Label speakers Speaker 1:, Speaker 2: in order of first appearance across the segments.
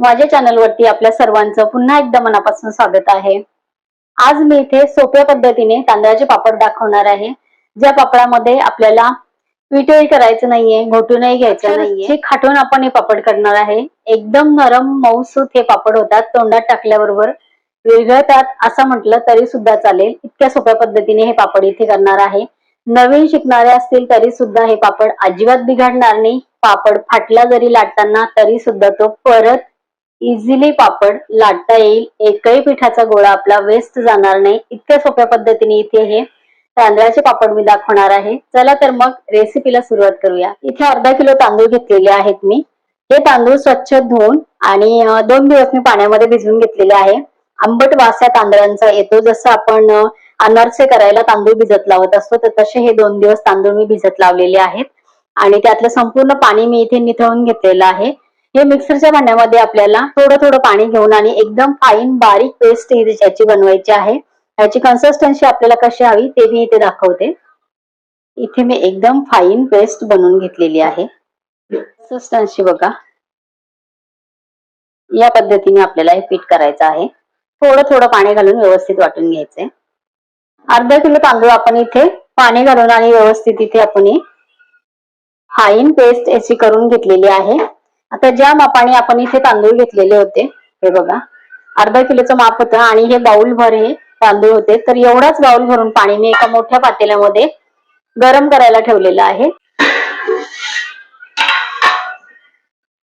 Speaker 1: माझ्या चॅनल वरती आपल्या सर्वांचं पुन्हा एकदा मनापासून स्वागत आहे। आज मी इथे सोप्या पद्धतीने तांदळाचे पापड दाखवणार आहे। ज्या पापडामध्ये आपल्याला पीठही करायचं नाहीये, घोटूनही घ्यायचं नाहीये, खाटून आपण हे पापड करणार आहे। एकदम नरम मऊसूत हे पापड होतात, तोंडात टाकल्याबरोबर विरघळतात असं म्हटलं तरी सुद्धा चालेल। इतक्या सोप्या पद्धतीने हे पापड इथे करणार आहे। नवीन शिकणारे असतील तरी सुद्धा हे पापड अजिबात बिघडणार नाही। पापड फाटला जरी लाटताना तरी सुद्धा तो परत इझिली पापड लाटता येईल। एकही पिठाचा गोळा आपला वेस्ट जाणार नाही। इतक्या सोप्या पद्धतीने इथे हे तांदळाचे पापड मी दाखवणार आहे। चला तर मग रेसिपीला सुरुवात करूया। इथे अर्धा किलो तांदूळ घेतलेले आहेत मी। हे तांदूळ स्वच्छ धुवून आणि 2 दिवस मी पाण्यामध्ये भिजवून घेतलेले आहे। आंबट वास या तांदळांचा येतो, जसं आपण अनारसे करायला तांदूळ भिजत लावत असतो तर तसे हे 2 दिवस तांदूळ मी भिजत लावलेले आहेत आणि त्यातलं संपूर्ण पाणी मी इथे निथळून घेतलेलं आहे। हे मिक्सरच्या भांड्यामध्ये आपल्याला थोडं थोडं पाणी घेऊन आणि एकदम फाईन बारीक पेस्ट याची बनवायची आहे। याची कन्सिस्टन्सी आपल्याला कशी हवी ते मी इथे दाखवते। इथे मी एकदम फाईन पेस्ट बनवून घेतलेली आहे। कन्सिस्टन्सी बघा, या पद्धतीने आपल्याला हे पीठ करायचं आहे। थोडं थोडं पाणी घालून व्यवस्थित वाटून घ्यायचंय। अर्धा किलो तांदूळ आपण इथे पाणी घालून आणि व्यवस्थित इथे आपण फाईन पेस्ट याची करून घेतलेली आहे। आता ज्या मापाने आपण इथे तांदूळ घेतलेले होते, हे बघा अर्धा किलोचं माप होतं आणि हे बाउल भर हे तांदूळ होते, तर एवढाच बाउल भरून पाणी मी एका मोठ्या पातेल्यामध्ये गरम करायला ठेवलेलं आहे।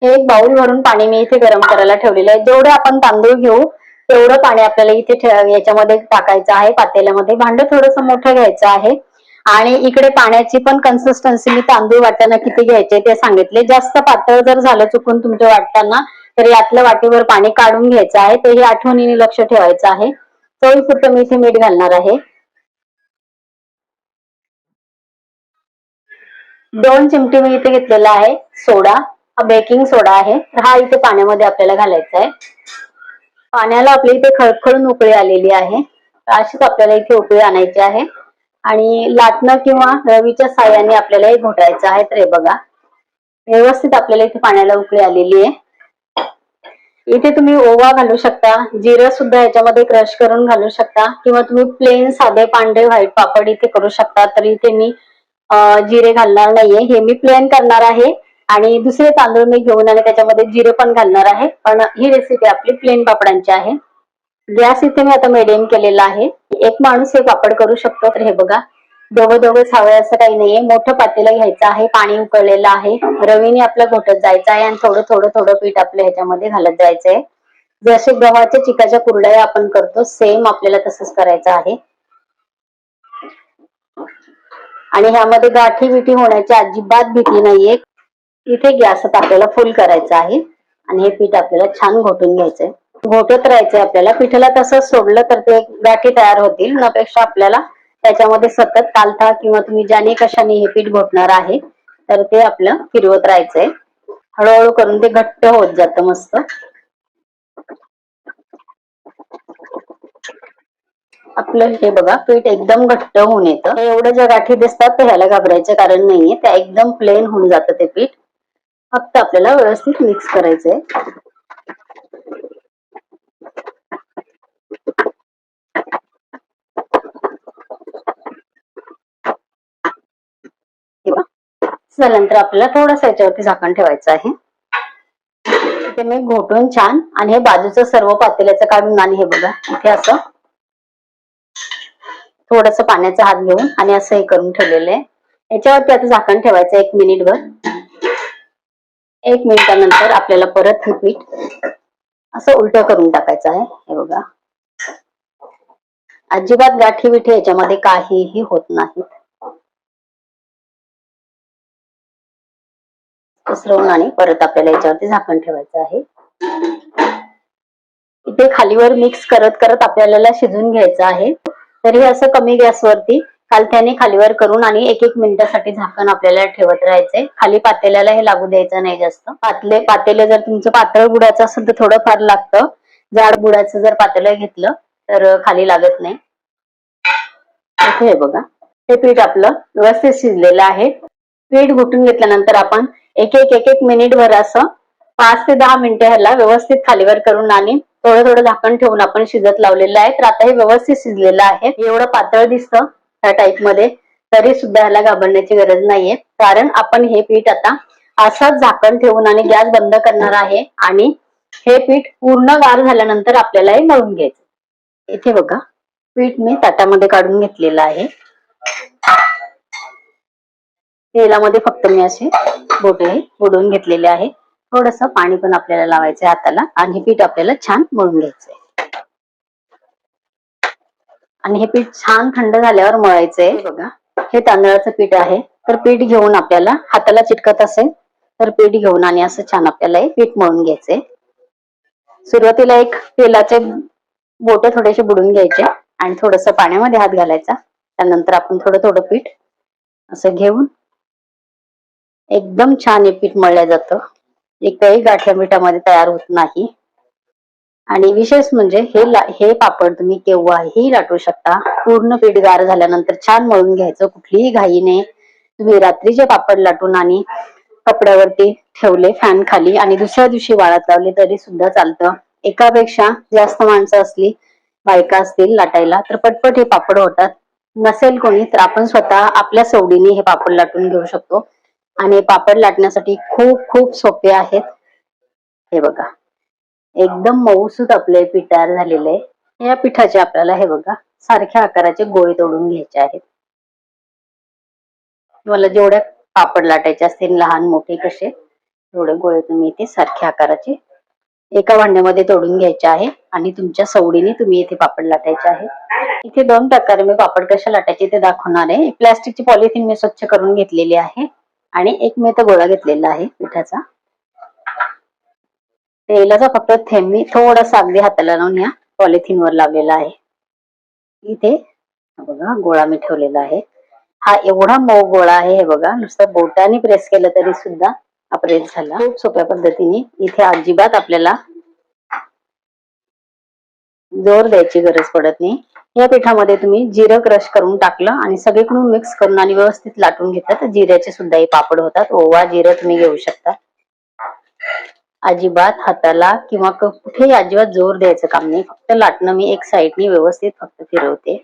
Speaker 1: हे एक बाउल भरून पाणी मी इथे गरम करायला ठेवलेलं आहे। जेवढे आपण तांदूळ घेऊ तेवढं पाणी आपल्याला इथे याच्यामध्ये टाकायचं आहे पातेल्यामध्ये। भांडं थोडंसं मोठं घ्यायचं आहे आणि इकडे पाण्याची पण कन्सिस्टन्सी मी तांदूळ वाटताना किती घ्यायचे ते सांगितले। जास्त पातळ जर झालं चुकून तुमच्या वाटताना तर यातलं वाटीवर पाणी काढून घ्यायचं आहे। ते हे आठवणीने लक्ष ठेवायचं आहे। चवीपुरतं मी इथे मीठ घालणार आहे। 2 चिमटे मी इथे घेतलेला आहे सोडा, हा बेकिंग सोडा आहे। तर हा इथे पाण्यामध्ये आपल्याला घालायचा आहे। पाण्याला आपल्या इथे खळखळून उकळी आलेली आहे, अशीच आपल्याला इथे उकळी आणायची आहे आणि लाटणं किंवा रवीच्या साह्याने आपल्याला हे घोटायचं आहे। तर हे बघा व्यवस्थित आपल्याला इथे पाण्याला उकळी आलेली आहे। इथे तुम्ही ओवा घालू शकता, जिरं सुद्धा याच्यामध्ये क्रश करून घालू शकता किंवा तुम्ही प्लेन साधे पांढरे व्हाईट पापड इथे करू शकता। तर इथे मी जिरे घालणार नाहीये, हे मी प्लेन करणार आहे आणि दुसरे तांदूळ मी घेऊन आणि त्याच्यामध्ये जिरे पण घालणार आहे। पण ही रेसिपी आपली प्लेन पापडांची आहे। गॅस इथे मी आता मीडियम केलेला आहे। एक माणूस हे पापड करू शकतो। तर हे बघा दोघं हवं असं काही नाहीये। मोठं पातेलं घ्यायचं आहे, पाणी उकळलेलं आहे, रवीने आपलं घोटत जायचं आहे आणि थोडं थोडं थोडं पीठ आपलं ह्याच्यामध्ये घालत जायचंय। जसे गव्हाच्या चिकाच्या कुरडया आपण करतो सेम आपल्याला तसंच करायचं आहे आणि ह्यामध्ये गाठी बिठी होण्याची अजिबात भीती नाहीये। इथे गॅस आपल्याला फुल करायचा आहे आणि हे पीठ आपल्याला छान घोटून घ्यायचंय। घोटत राहायचंय आपल्याला। पिठाला तसंच सोडलं तर ते गाठी तयार होतील, त्यापेक्षा आपल्याला त्याच्यामध्ये सतत कालथा किंवा तुम्ही ज्याने कशाने हे पीठ घोटणार आहे तर ते आपलं फिरवत राहायचंय। हळूहळू करून ते घट्ट होत जातं मस्त। आपलं हे बघा पीठ एकदम घट्ट होऊन येतं। एवढं ज्या गाठी दिसतात तर ह्याला घाबरायचं कारण नाहीये, त्या एकदम प्लेन होऊन जातं ते पीठ। फक्त आपल्याला व्यवस्थित मिक्स करायचंय। नंतर आपल्याला थोडंसं याच्यावरती झाकण ठेवायचं आहे। ते मी घोटून छान आणि हे बाजूचं सर्व पातेल्याचं काढून आणि हे बघा इथे असं थोडंसं पाण्याचा हात घेऊन आणि असं हे करून ठेवलेलं आहे। याच्यावरती आता झाकण ठेवायचं 1 मिनिटभर। 1 मिनिटानंतर आपल्याला परत हे पीठ असं उलट करून टाकायचं आहे। हे बघा अजिबात गाठी बिठी याच्यामध्ये काहीही होत नाही। पसरवून आणि परत आपल्याला याच्यावरती झाकण ठेवायचं आहे। इथे खालीवर मिक्स करत करत आपल्याला शिजून घ्यायचं आहे। तरी असं कमी गॅसवरती कालथ्याने खालीवर करून आणि 1-1 मिनिटासाठी झाकण आपल्याला ठेवत राहायचंय। खाली पातेल्याला हे लागू द्यायचं नाही जास्त। पातेलं जर तुमचं पातळ बुडाचं असेल तर थोडं फार लागतं, जाड बुडाचं जर पातेलं घेतलं तर खाली लागत नाही। इथे हे बघा हे पीठ आपलं व्यवस्थित शिजलेलं आहे। पीठ घोटून घेतल्यानंतर आपण 1-1 मिनिटभर असं 5 ते 10 मिनिटं ह्याला व्यवस्थित खालीवर करून आणि थोडं थोडं झाकण ठेवून आपण शिजत लावलेलं आहे. तर आता हे व्यवस्थित शिजलेलं आहे. एवढं पातळ दिसतं ह्या टाईप मध्ये, तरी सुद्धा ह्याला घाबरण्याची गरज नाहीये, कारण आपण हे पीठ आता असंच झाकण ठेवून आणि गॅस बंद करणार आहे आणि हे पीठ पूर्ण गार झाल्यानंतर आपल्याला हे मळून घ्यायचं. इथे बघा, पीठ मी ताटामध्ये काढून घेतलेलं आहे. तेलामध्ये फक्त मी असे बोटे बुडवून घेतलेले आहे. थोडस पाणी पण आपल्याला लावायचंय हाताला आणि हे पीठ आपल्याला छान मळून घ्यायचंय. आणि हे पीठ छान थंड झाल्यावर मळायचंय. बघा, हे तांदळाचं पीठ आहे. तर पीठ घेऊन आपल्याला हाताला चिटकत असेल तर पीठ घेऊन आणि असं छान आपल्याला हे पीठ मळून घ्यायचंय. सुरुवातीला एक तेलाचे बोट थोडेसे बुडून घ्यायचे आणि थोडस पाण्यामध्ये हात घालायचा. त्यानंतर आपण थोडं थोडं पीठ असं घेऊन एकदम छान हे पीठ मळलं जातं. एकही गाठ्या मिठामध्ये तयार होत नाही. आणि विशेष म्हणजे हे पापड तुम्ही केव्हाही लाटू शकता. पूर्ण पीठ गार झाल्यानंतर छान मळून घ्यायचं, कुठलीही घाई नाही. तुम्ही रात्रीचे पापड लाटून आणि कपड्यावरती ठेवले फॅन खाली आणि दुसऱ्या दिवशी वाळत लावले तरी सुद्धा चालतं. एकापेक्षा जास्त माणसं असली, बायका असतील लाटायला, तर पटपट हे पापड होतात. नसेल कोणी तर आपण स्वतः आपल्या सवडीने हे पापड लाटून घेऊ शकतो. आणि पापड लाटण्यासाठी खूप खूप सोपे आहेत. हे बघा, एकदम मऊसूत आपले पीठ तयार झालेले आहे. या पिठाचे आपल्याला हे बघा सारख्या आकाराचे गोळे तोडून घ्यायचे आहेत. तुम्हाला जेवढ्या पापड लाटायचे असतील, लहान मोठे कसे, तेवढे गोळे तुम्ही इथे सारख्या आकाराचे एका भांड्यामध्ये तोडून घ्यायचे आहे आणि तुमच्या सवडीने तुम्ही इथे पापड लाटायचे आहे. इथे 2 प्रकारे मी पापड कशा लाटायचे ते दाखवणार आहे. प्लास्टिकची पॉलिथिन मी स्वच्छ करून घेतलेली आहे आणि एक मी इथं गोळा घेतलेला आहे पिठाचा. तेलाचा फक्त थेंब मी थोडासा अगदी हाताला लावून या पॉलिथिन वर लावलेला आहे. इथे बघा गोळा मी ठेवलेला आहे. हा एवढा मऊ गोळा आहे. हे बघा, नुसतं बोटाने प्रेस केलं तरी सुद्धा हा प्रेस झाला. खूप सोप्या पद्धतीने. इथे अजिबात आपल्याला जोर द्यायची गरज पडत नाही. या पिठामध्ये तुम्ही जिरं क्रश करून टाकलं आणि सगळीकडून मिक्स करून आणि व्यवस्थित लाटून घेतलं तर जिऱ्याचे सुद्धा हे पापड होतात. ओवा जिरं तुम्ही घेऊ शकता. अजिबात हाताला किंवा कुठेही अजिबात जोर द्यायचं काम नाही. फक्त लाटणं मी एक साईडनी व्यवस्थित फक्त फिरवते.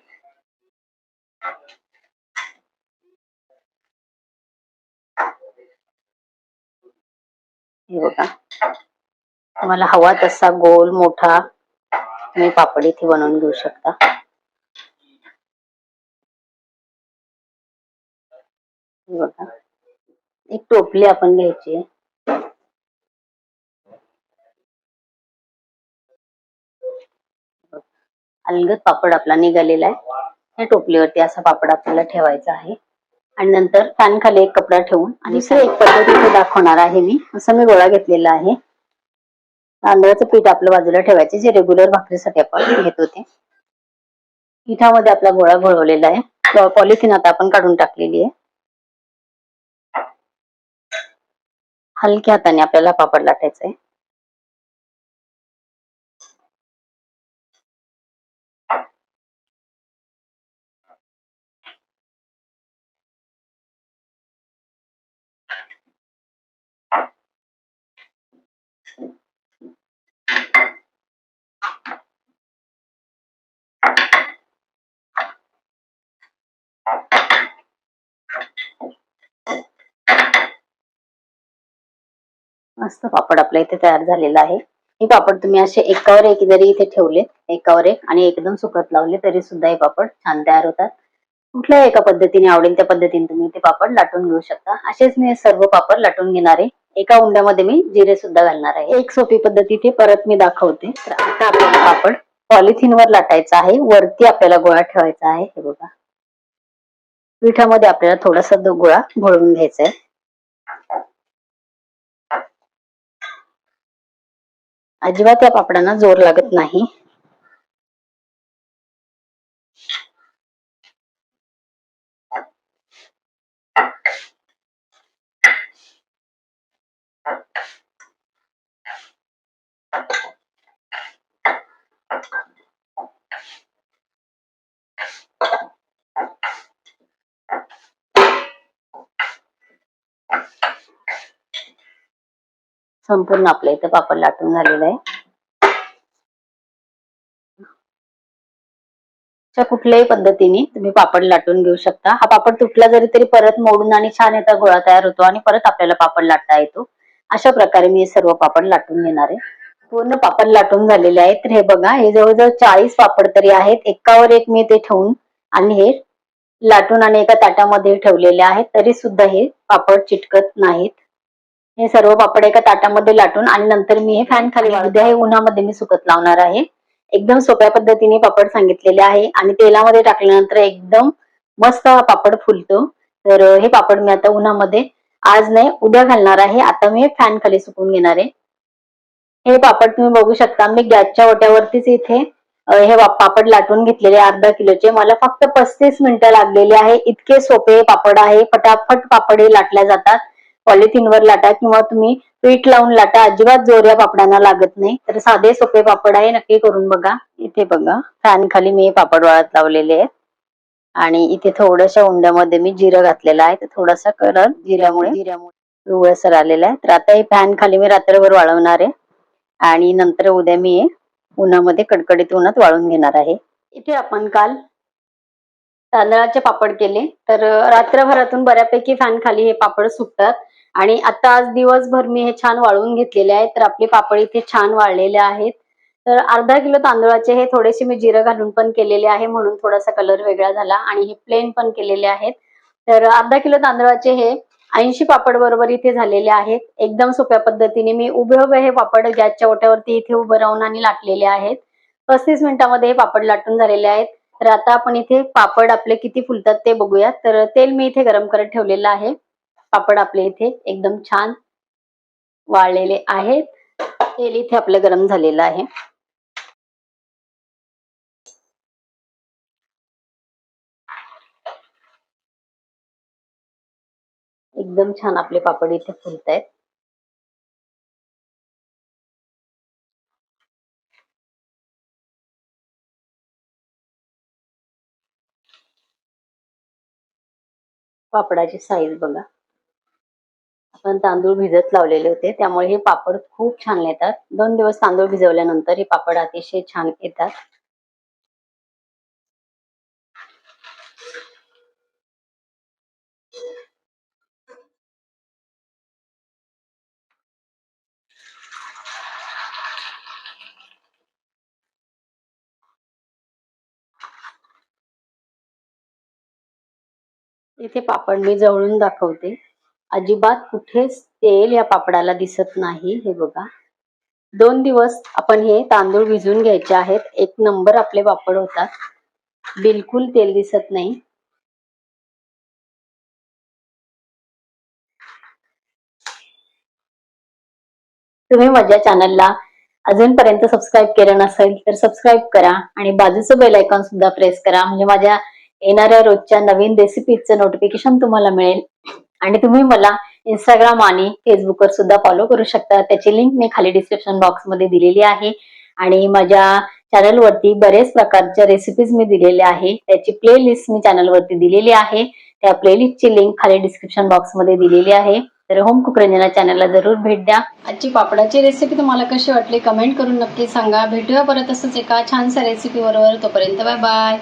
Speaker 1: हे बघा, तुम्हाला हवा तसा गोल मोठा तुम्ही पापड इथे बनवून घेऊ शकता. हे बघा, एक टोपली आपण घ्यायची. अलगद पापड आपला निघालेला आहे. या टोपलीवरती असा पापड आपल्याला ठेवायचा आहे आणि नंतर फॅन खाली एक कपडा ठेवून आणि दुसरी एक पद्धत इथे दाखवणार आहे मी. असं मी गोळा घेतलेला आहे. तांदळाचं पीठ आपल्या बाजूला ठेवायचे, जे रेग्युलर भाकरीसाठी आपण घेतो ते. पिठामध्ये आपला गोळा घोळवलेला आहे. पॉलिथिन आता आपण काढून टाकलेली आहे. हलक्या हाताने आपल्याला पापड लाटायचा आहे. मस्त पापड आपल्या इथे तयार झालेला आहे. हे पापड तुम्ही असे एकावर एक जरी इथे ठेवले, एकावर एक आणि एकदम सुकत लावले तरी सुद्धा हे पापड छान तयार होतात. कुठल्याही एका पद्धतीने आवडेल त्या पद्धतीने तुम्ही ते पापड लाटून घेऊ शकता. असेच मी सर्व पापड लाटून घेणार आहे. एका उंड्यामध्ये मी जिरे सुद्धा घालणार आहे. एक सोपी पद्धती इथे परत मी दाखवते. तर आता आपल्याला पापड पॉलिथिन वर लाटायचा आहे. वरती आपल्याला गोळा ठेवायचा आहे. हे बघा, पिठामध्ये आपल्याला थोडासा गोळा घोळवून घ्यायचा आहे. अजिबात या पापडांना जोर लागत नाही. संपूर्ण आपल्या इथं पापड लाटून झालेलं आहे. कुठल्याही पद्धतीने तुम्ही पापड लाटून घेऊ शकता. हा पापड तुटला जरी तरी परत मोडून आणि छान याचा गोळा तयार होतो आणि परत आपल्याला पापड लाटता येतो. अशा प्रकारे मी सर्व पापड लाटून घेणार आहे. पूर्ण पापड लाटून झालेले आहेत. तर हे बघा, हे जवळजवळ 40 पापड तरी आहेत. एकावर एक मी ते ठेवून आणि हे लाटून आणि एका ताटामध्ये ठेवलेले आहेत, तरी सुद्धा हे पापड चिटकत नाहीत. हे सर्व पापड एका ताटामध्ये लाटून आणि नंतर मी हे फॅन खाली उद्या हे उन्हामध्ये मी सुकत लावणार आहे. एकदम सोप्या पद्धतीने पापड सांगितलेले आहे आणि तेलामध्ये टाकल्यानंतर एकदम मस्त हा पापड फुलतो. तर हे पापड मी आता उन्हामध्ये आज नाही उद्या घालणार आहे. आता मी फॅन खाली सुकून घेणार आहे. हे पापड तुम्ही बघू शकता, मी गॅसच्या ओट्यावरतीच इथे हे पापड लाटून घेतलेले अर्धा किलोचे. मला फक्त 35 मिनिटं लागलेली आहे. इतके सोपे पापड आहे. फटाफट पापड हे लाटल्या जातात. पॉलिथिनवर लाटा किंवा तुम्ही पीठ लावून लाटा, अजिबात जोर या पापडांना लागत नाही. तर साधे सोपे पापड आहे, नक्की करून बघा. इथे बघा, फॅन खाली मी पापड वाळत लावलेले आहेत आणि इथे थोड्याशा उंड्यामध्ये मी जिरं घातलेलं आहे. तर थोडासा कलर जिऱ्यामुळे पिवळसर आलेला आहे. तर आता हे फॅन खाली मी रात्रभर वाळवणार आहे आणि नंतर उद्या मी उन्हामध्ये कडकडीत उन्हात वाळून घेणार आहे. इथे आपण काल तांदळाचे पापड केले, तर रात्रभरातून बऱ्यापैकी फॅन खाली हे पापड सुकतात आणि आता आज दिवसभर मी हे छान वाळून घेतलेले आहेत. तर आपले पापड इथे छान वाळलेले आहेत. तर अर्धा किलो तांदळाचे हे थोडेसे मी जिरं घालून पण केलेले आहे, म्हणून थोडासा कलर वेगळा झाला आणि हे प्लेन पण केलेले आहेत. तर अर्धा किलो तांदळाचे हे 80 पापड बरोबर इथे झालेले आहेत. एकदम सोप्या पद्धतीने मी उभे हे पापड गॅसच्या ओट्यावरती इथे उभं राहून आणि लाटलेले आहेत. 35 मिनिटांमध्ये हे पापड लाटून झालेले आहेत. तर आता आपण इथे पापड आपले किती फुलतात ते बघूयात. तर तेल मी इथे गरम करत ठेवलेलं आहे. पापड आपले इथे एकदम छान वाळलेले आहेत. तेल इथे आपलं गरम झालेलं आहे. एकदम छान आपले पापड इथे फुलतायत. पापडाची साईज बघा. आपण तांदूळ भिजत लावलेले होते, त्यामुळे हे पापड खूप छान येतात. 2 दिवस तांदूळ भिजवल्यानंतर हे पापड अतिशय छान येतात. इथे पापड मी जवळून दाखवते. अजिबात कुठेच तेल या पापडाला दिसत नाही. हे बघा, 2 दिवस आपण हे तांदूळ भिजवून घ्यायचे आहेत. एक नंबर आपले पापड होतात. बिलकुल तेल दिसत नाही. तुम्ही माझ्या चॅनलला अजूनपर्यंत सबस्क्राईब केलं नसेल तर सबस्क्राईब करा आणि बाजूचं बेल आयकॉन सुद्धा प्रेस करा, म्हणजे माझ्या येणाऱ्या रोजच्या नवीन रेसिपीचं नोटिफिकेशन तुम्हाला मिळेल. आणि तुम्ही मला इंस्टाग्राम आणि फेसबुकवर सुद्धा फॉलो करू शकता. त्याची लिंक मी खाली डिस्क्रिप्शन बॉक्स मध्ये दिलेली आहे. आणि माझ्या चॅनलवरती बरेच प्रकारच्या रेसिपीज मी दिलेल्या आहे. त्याची प्लेलिस्ट मी चॅनलवरती दिलेली आहे. त्या प्लेलिस्टची लिंक खाली डिस्क्रिप्शन बॉक्स मध्ये दिलेली आहे. तर होम कुक रंजना चॅनलला जरूर भेट द्या. आजची पापडाची रेसिपी तुम्हाला कशी वाटली कमेंट करून नक्की सांगा. भेटूया परत असंच एका छानशा रेसिपी बरोबर. तोपर्यंत बाय बाय.